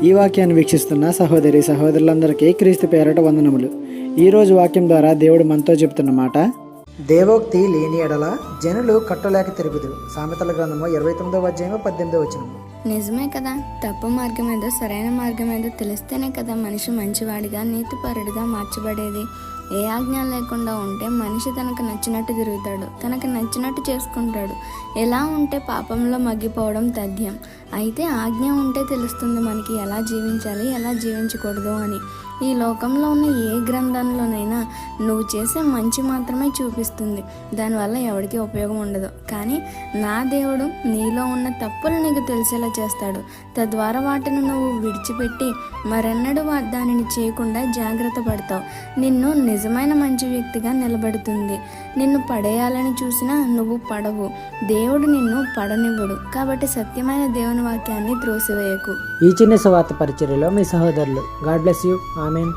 ఈ వాక్యాన్ని వీక్షిస్తున్న సహోదరి సహోదరులందరికీ క్రీస్తు పేరట వందనములు. ఈరోజు వాక్యం ద్వారా దేవుడు మనతో చెప్తున్న మాట, దేవోక్తి లేని ఎడల జనులు కట్టలేక తిరుగుదురు. సామెతల గ్రంథము 29:18. నిజమే కదా. తప్పు మార్గం ఏదో సరైన మార్గం ఏదో తెలిస్తేనే కదా మనిషి మంచివాడిగా నీతిపరుడిగా మార్చబడేది. ఏ ఆజ్ఞ లేకుండా ఉంటే మనిషి తనకు నచ్చినట్టు తిరుగుతాడు, తనకు నచ్చినట్టు చేసుకుంటాడు. ఎలా ఉంటే పాపంలో మగ్గిపోవడం తథ్యం. అయితే ఆజ్ఞ ఉంటే తెలుస్తుంది మనకి ఎలా జీవించాలి, ఎలా జీవించకూడదు అని. ఈ లోకంలో ఉన్న ఏ గ్రంథంలోనైనా నువ్వు చేసే మంచి మాత్రమే చూపిస్తుంది, దానివల్ల ఎవరికి ఉపయోగం ఉండదు. కానీ నా దేవుడు నీలో ఉన్న తప్పులు నీకు తెలిసేలా చేస్తాడు. తద్వారా వాటిని నువ్వు విడిచిపెట్టి మరెన్నడూ దానిని చేయకుండా జాగ్రత్త పడతావు. నిన్ను నిజమైన మంచి వ్యక్తిగా నిలబెడుతుంది. నిన్ను పడేయాలని చూసినా నువ్వు పడవు. దేవుడు నిన్ను పడనివ్వడు. కాబట్టి సత్యమైన దేవుని వాక్యాన్ని త్రోసివేయకు. ఈ చిన్న సువార్త పరిచర్యలో మీ సహోదరులు. God bless you. ఆమెన్.